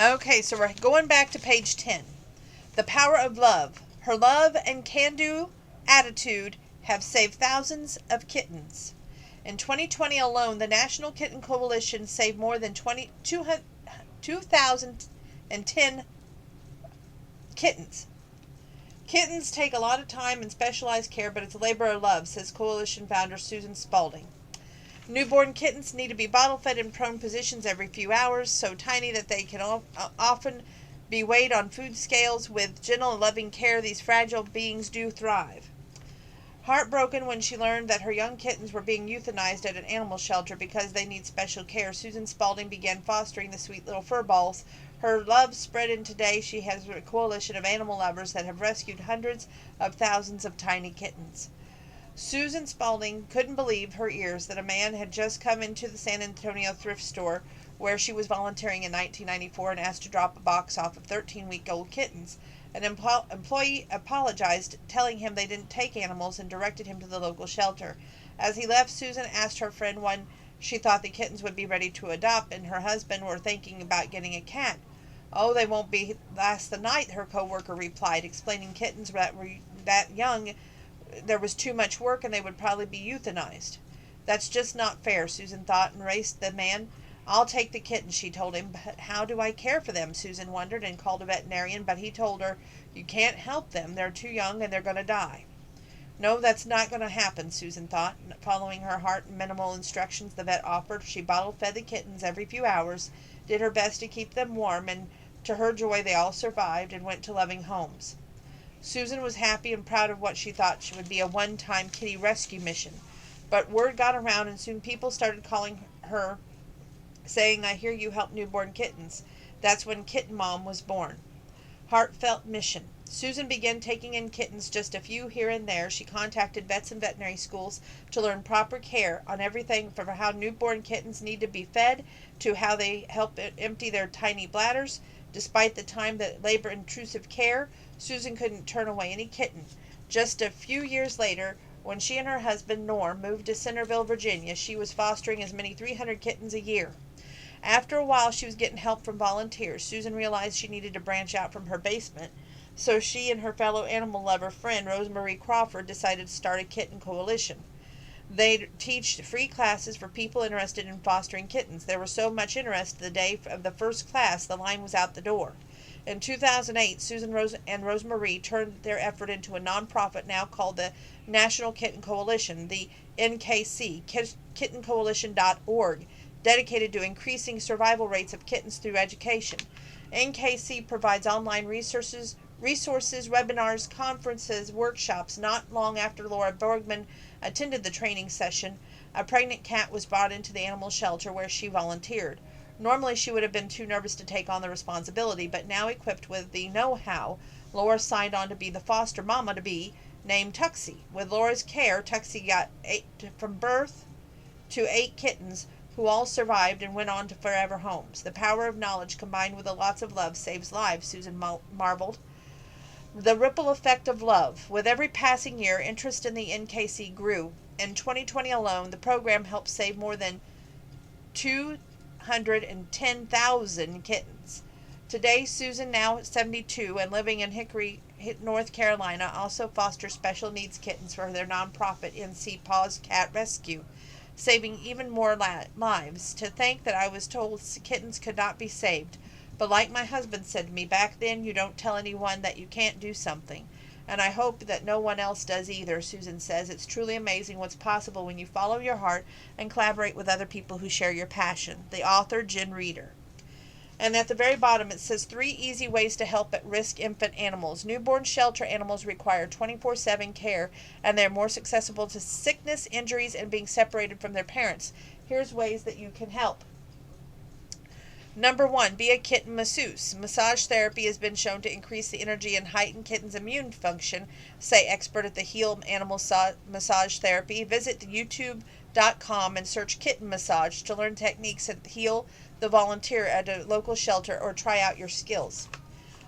Okay, so we're going back to page 10. The power of love. Her love and can-do attitude have saved thousands of kittens. In 2020 alone, the National Kitten Coalition saved more than 2,010 kittens. Kittens take a lot of time and specialized care, but it's a labor of love, says Coalition founder Susan Spalding. Newborn kittens need to be bottle fed in prone positions every few hours, so tiny that they can often be weighed on food scales. With gentle and loving care, these fragile beings do thrive. Heartbroken when she learned that her young kittens were being euthanized at an animal shelter because they need special care, Susan Spalding began fostering the sweet little furballs. Her love spread, and today she has a coalition of animal lovers that have rescued hundreds of thousands of tiny kittens. Susan Spalding couldn't believe her ears that a man had just come into the San Antonio thrift store where she was volunteering in 1994 and asked to drop a box off of 13-week-old kittens. An employee apologized, telling him they didn't take animals, and directed him to the local shelter. As he left, Susan asked her friend when she thought the kittens would be ready to adopt, and her husband were thinking about getting a cat. "Oh, they won't be last the night," her co-worker replied, explaining kittens that were that young there was too much work and they would probably be euthanized. That's just not fair, Susan thought, and raced the man. "I'll take the kittens," she told him. "But how do I care for them?" Susan wondered, and called a veterinarian, but he told her, "You can't help them. They're too young and they're going to die." No, that's not going to happen, Susan thought. Following her heart and minimal instructions the vet offered, she bottle fed the kittens every few hours, did her best to keep them warm, and to her joy they all survived and went to loving homes. Susan was happy and proud of what she thought would be a one-time kitty rescue mission. But word got around, and soon people started calling her, saying, "I hear you help newborn kittens." That's when Kitten Mom was born. Heartfelt mission. Susan began taking in kittens, just a few here and there. She contacted vets and veterinary schools to learn proper care on everything from how newborn kittens need to be fed to how they help empty their tiny bladders. Despite the time that labor-intrusive care, Susan couldn't turn away any kitten. Just a few years later, when she and her husband, Norm, moved to Centerville, Virginia, she was fostering as many 300 kittens a year. After a while, she was getting help from volunteers. Susan realized she needed to branch out from her basement, so she and her fellow animal lover friend, Rosemarie Crawford, decided to start a kitten coalition. They teach free classes for people interested in fostering kittens. There was so much interest the day of the first class, the line was out the door. In 2008, Susan and Rosemarie turned their effort into a nonprofit now called the National Kitten Coalition, the NKC, kittencoalition.org, dedicated to increasing survival rates of kittens through education. NKC provides online resources, webinars, conferences, workshops. Not long after Laura Bergman attended the training session, a pregnant cat was brought into the animal shelter where she volunteered. Normally she would have been too nervous to take on the responsibility, but now equipped with the know-how, Laura signed on to be the foster mama-to-be named Tuxie. With Laura's care, Tuxie got from birth to 8 kittens, who all survived and went on to forever homes. The power of knowledge combined with lots of love saves lives, Susan marveled. The ripple effect of love. With every passing year, interest in the NKC grew. In 2020 alone, the program helped save more than 210,000 kittens. Today, Susan, now 72 and living in Hickory, North Carolina, also fosters special needs kittens for their nonprofit NC Paws Cat Rescue, saving even more lives. To think that I was told kittens could not be saved. But like my husband said to me back then, you don't tell anyone that you can't do something. And I hope that no one else does either, Susan says. It's truly amazing what's possible when you follow your heart and collaborate with other people who share your passion. The author, Jen Reeder. And at the very bottom it says 3 easy ways to help at-risk infant animals. Newborn shelter animals require 24/7 care, and they're more susceptible to sickness, injuries, and being separated from their parents. Here's ways that you can help. Number 1, be a kitten masseuse. Massage therapy has been shown to increase the energy and heighten kittens' immune function, say expert at the Heal Animal Massage Therapy. Visit youtube.com and search kitten massage to learn techniques at Heal the volunteer at a local shelter or try out your skills.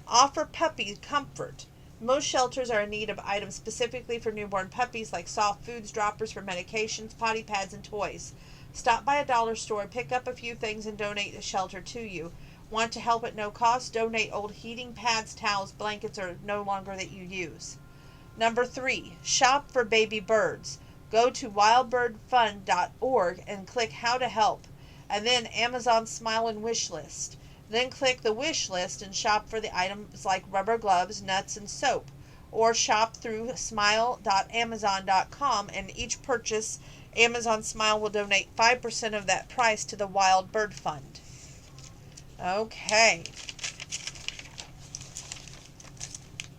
Offer puppy comfort. Most shelters are in need of items specifically for newborn puppies like soft foods, droppers for medications, potty pads, and toys. Stop by a dollar store, pick up a few things, and donate the shelter to you. Want to help at no cost? Donate old heating pads, towels, blankets, or no longer that you use. Number 3, shop for baby birds. Go to wildbirdfund.org and click How to Help, and then Amazon Smile and Wish List. Then click the wish list and shop for the items like rubber gloves, nuts, and soap. Or shop through smile.amazon.com, and each purchase, Amazon Smile will donate 5% of that price to the Wild Bird Fund. Okay.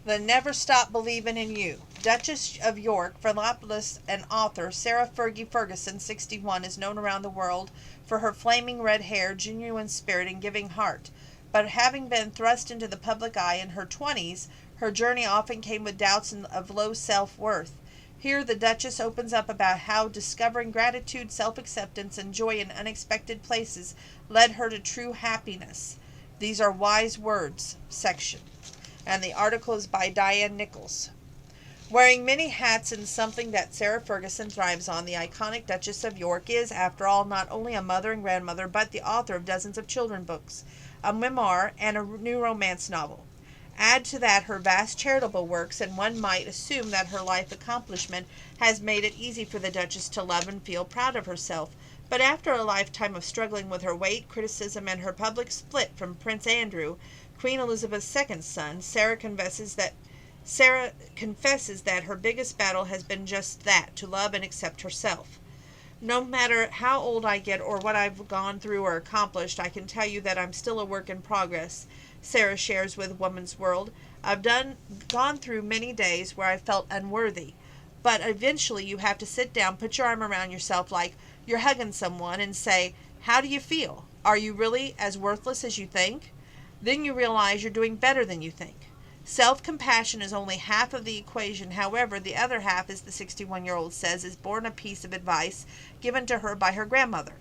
The Never Stop Believin' in You. Duchess of York, philanthropist and author Sarah Fergie Ferguson, 61, is known around the world for her flaming red hair, genuine spirit, and giving heart. But having been thrust into the public eye in her 20s, her journey often came with doubts of low self-worth. Here, the Duchess opens up about how discovering gratitude, self-acceptance, and joy in unexpected places led her to true happiness. These are wise words section. And the article is by Diane Nichols. Wearing many hats and something that Sarah Ferguson thrives on, the iconic Duchess of York is, after all, not only a mother and grandmother, but the author of dozens of children's books, a memoir, and a new romance novel. Add to that her vast charitable works, and one might assume that her life accomplishment has made it easy for the Duchess to love and feel proud of herself. But after a lifetime of struggling with her weight, criticism, and her public split from Prince Andrew, Queen Elizabeth's second son, Sarah confesses that her biggest battle has been just that, to love and accept herself. No matter how old I get or what I've gone through or accomplished, I can tell you that I'm still a work in progress, Sarah shares with Woman's World. I've gone through many days where I felt unworthy, but eventually you have to sit down, put your arm around yourself like you're hugging someone, and say, how do you feel? Are you really as worthless as you think? Then you realize you're doing better than you think. Self-compassion is only half of the equation. However, the other half, as the 61-year-old says, is born a piece of advice given to her by her grandmother.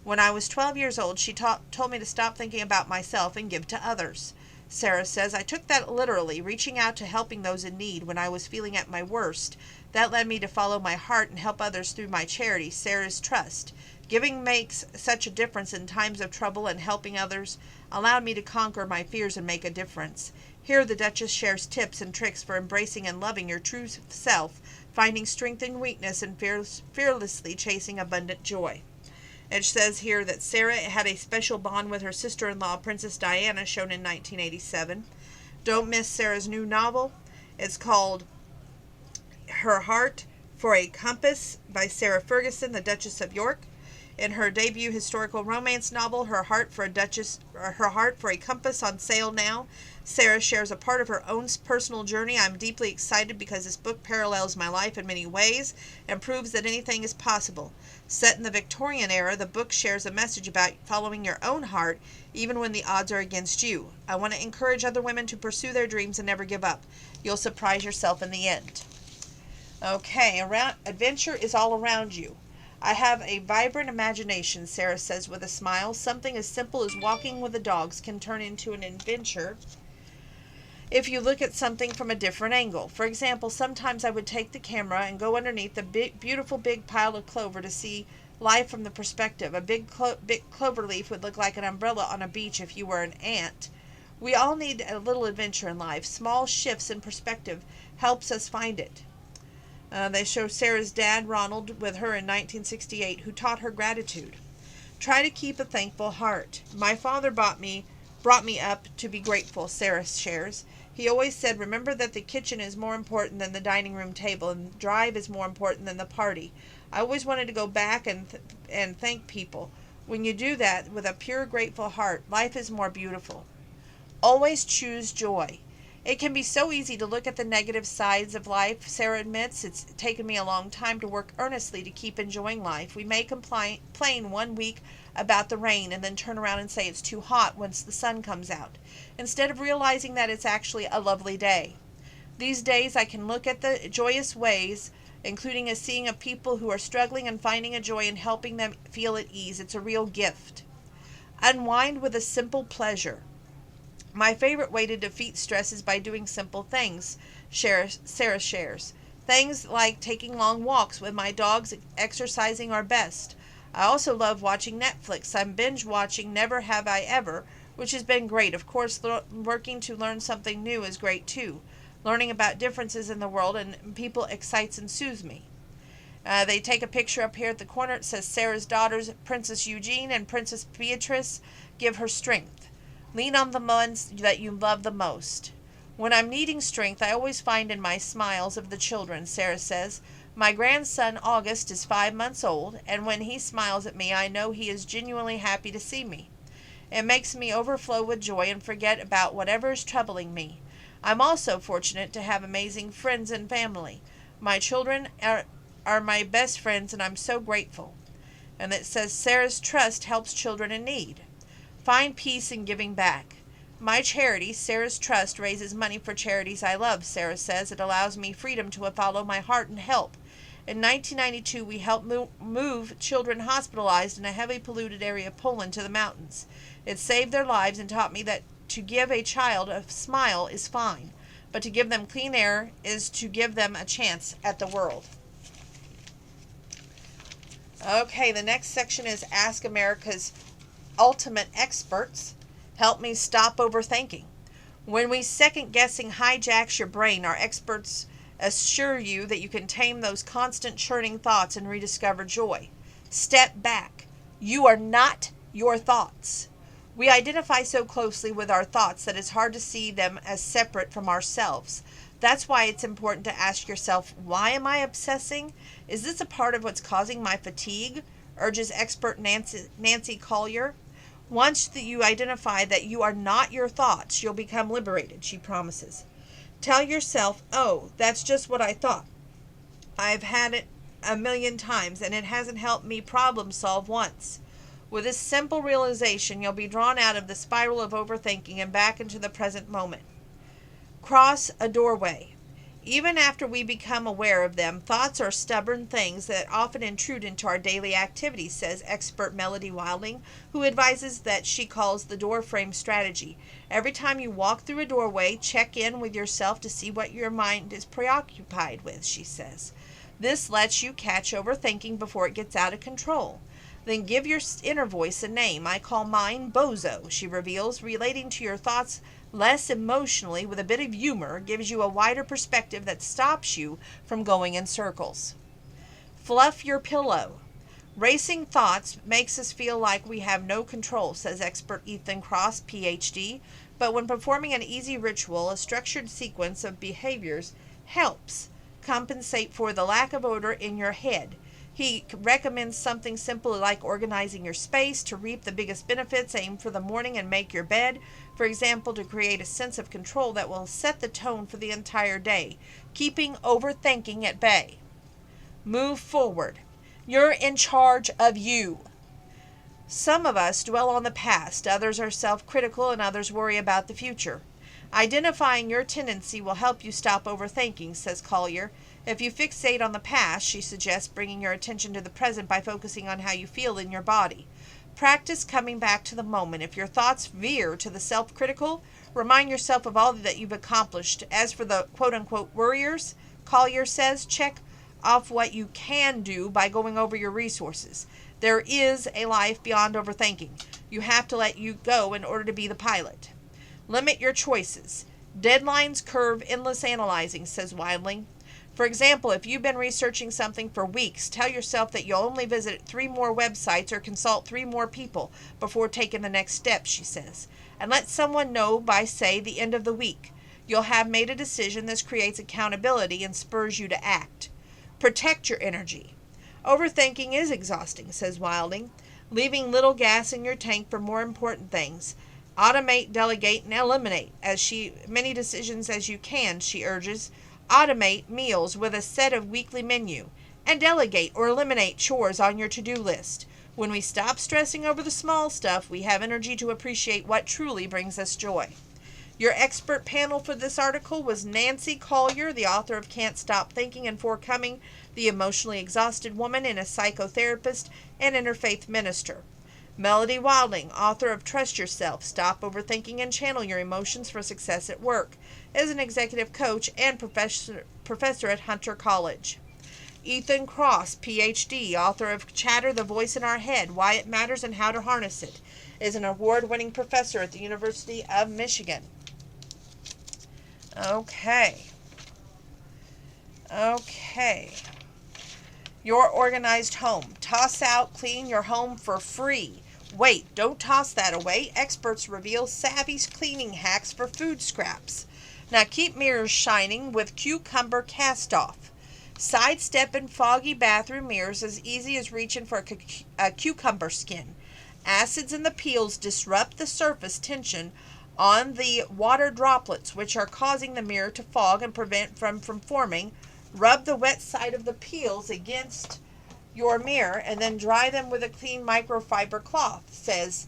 When I was 12 years old, she told me to stop thinking about myself and give to others. Sarah says, I took that literally, reaching out to helping those in need when I was feeling at my worst. That led me to follow my heart and help others through my charity, Sarah's Trust. Giving makes such a difference in times of trouble, and helping others allowed me to conquer my fears and make a difference. Here the Duchess shares tips and tricks for embracing and loving your true self, finding strength in weakness, and fearlessly chasing abundant joy. It says here that Sarah had a special bond with her sister-in-law, Princess Diana, shown in 1987. Don't miss Sarah's new novel. It's called Her Heart for a Compass by Sarah Ferguson, the Duchess of York. In her debut historical romance novel, Her Heart for a Compass, on sale now, Sarah shares a part of her own personal journey. I'm deeply excited because this book parallels my life in many ways and proves that anything is possible. Set in the Victorian era, the book shares a message about following your own heart, even when the odds are against you. I want to encourage other women to pursue their dreams and never give up. You'll surprise yourself in the end. Okay, adventure is all around you. I have a vibrant imagination, Sarah says with a smile. Something as simple as walking with the dogs can turn into an adventure if you look at something from a different angle. For example, sometimes I would take the camera and go underneath the beautiful big pile of clover to see life from the perspective. A big clover leaf would look like an umbrella on a beach if you were an ant. We all need a little adventure in life. Small shifts in perspective helps us find it. They show Sarah's dad, Ronald, with her in 1968, who taught her gratitude. Try to keep a thankful heart. My father brought me up to be grateful, Sarah shares. He always said, remember that the kitchen is more important than the dining room table, and the drive is more important than the party. I always wanted to go back and thank people. When you do that with a pure, grateful heart, life is more beautiful. Always choose joy. It can be so easy to look at the negative sides of life, Sarah admits. It's taken me a long time to work earnestly to keep enjoying life. We may complain 1 week about the rain and then turn around and say it's too hot once the sun comes out, instead of realizing that it's actually a lovely day. These days I can look at the joyous ways, including seeing people who are struggling and finding a joy in helping them feel at ease. It's a real gift. Unwind with a simple pleasure. My favorite way to defeat stress is by doing simple things, Sarah shares. Things like taking long walks with my dogs, exercising are best. I also love watching Netflix. I'm binge watching Never Have I Ever, which has been great. Of course, working to learn something new is great too. Learning about differences in the world and people excites and soothes me. They take a picture up here at the corner. It says Sarah's daughters, Princess Eugene and Princess Beatrice, give her strength. Lean on the ones that you love the most. When I'm needing strength, I always find in my smiles of the children, Sarah says. My grandson August is 5 months old, and when he smiles at me, I know he is genuinely happy to see me. It makes me overflow with joy and forget about whatever is troubling me. I'm also fortunate to have amazing friends and family. My children are my best friends, and I'm so grateful. And it says Sarah's Trust helps children in need. Find peace in giving back. My charity, Sarah's Trust, raises money for charities I love, Sarah says. It allows me freedom to follow my heart and help. In 1992, we helped move children hospitalized in a heavily polluted area of Poland to the mountains. It saved their lives and taught me that to give a child a smile is fine, but to give them clean air is to give them a chance at the world. Okay, the next section is Ask America's Ultimate Experts. Help me stop overthinking. When we second-guessing hijacks your brain, our experts assure you that you can tame those constant churning thoughts and rediscover joy. Step back. You are not your thoughts. We identify so closely with our thoughts that it's hard to see them as separate from ourselves. That's why it's important to ask yourself, why am I obsessing? Is this a part of what's causing my fatigue? Urges expert Nancy Collier. Once that you identify that you are not your thoughts, you'll become liberated, she promises. Tell yourself, oh, that's just what I thought. I've had it a million times, and it hasn't helped me problem solve once. With this simple realization, you'll be drawn out of the spiral of overthinking and back into the present moment. Cross a doorway. Even after we become aware of them, thoughts are stubborn things that often intrude into our daily activities, says expert Melody Wilding, who advises that she calls the door frame strategy. Every time you walk through a doorway, check in with yourself to see what your mind is preoccupied with, she says. This lets you catch overthinking before it gets out of control. Then give your inner voice a name. I call mine Bozo, she reveals. Relating to your thoughts less emotionally with a bit of humor gives you a wider perspective that stops you from going in circles. Fluff your pillow. Racing thoughts makes us feel like we have no control, says expert Ethan Cross, PhD. But when performing an easy ritual, a structured sequence of behaviors helps compensate for the lack of order in your head. He recommends something simple like organizing your space to reap the biggest benefits. Aim for the morning and make your bed, for example, to create a sense of control that will set the tone for the entire day, keeping overthinking at bay. Move forward. You're in charge of you. Some of us dwell on the past, others are self-critical, and others worry about the future. Identifying your tendency will help you stop overthinking, says Collier. If you fixate on the past, she suggests bringing your attention to the present by focusing on how you feel in your body. Practice coming back to the moment. If your thoughts veer to the self-critical, remind yourself of all that you've accomplished. As for the quote-unquote worriers, Collier says, check off what you can do by going over your resources. There is a life beyond overthinking. You have to let you go in order to be the pilot. Limit your choices. Deadlines curve endless analyzing, says Wilding. For example, if you've been researching something for weeks, tell yourself that you'll only visit 3 more websites or consult 3 more people before taking the next step, she says. And let someone know by, say, the end of the week. You'll have made a decision. This creates accountability and spurs you to act. Protect your energy. Overthinking is exhausting, says Wilding, leaving little gas in your tank for more important things. Automate, delegate, and eliminate many decisions as you can, she urges. Automate meals with a set of weekly menu, and delegate or eliminate chores on your to-do list. When we stop stressing over the small stuff, we have energy to appreciate what truly brings us joy. Your expert panel for this article was Nancy Collier, the author of Can't Stop Thinking and Forecoming the Emotionally Exhausted Woman, and a psychotherapist and interfaith minister. Melody Wilding, author of Trust Yourself, Stop Overthinking and Channel Your Emotions for Success at Work, is an executive coach and professor at Hunter College. Ethan Cross, PhD, author of Chatter, the Voice in Our Head, Why It Matters and How to Harness It, is an award-winning professor at the University of Michigan. Okay. Your organized home. Toss out, clean your home for free. Wait, don't toss that away. Experts reveal savvy cleaning hacks for food scraps. Now keep mirrors shining with cucumber cast-off. Sidestep in foggy bathroom mirrors as easy as reaching for a cucumber skin. Acids in the peels disrupt the surface tension on the water droplets, which are causing the mirror to fog and prevent from forming. Rub the wet side of the peels against your mirror and then dry them with a clean microfiber cloth, says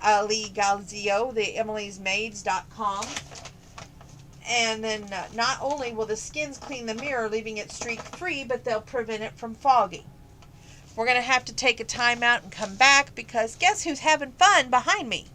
Ali Galzio, the Emily'sMaids.com. And then not only will the skins clean the mirror, leaving it streak-free, but they'll prevent it from fogging. We're going to have to take a time out and come back because guess who's having fun behind me?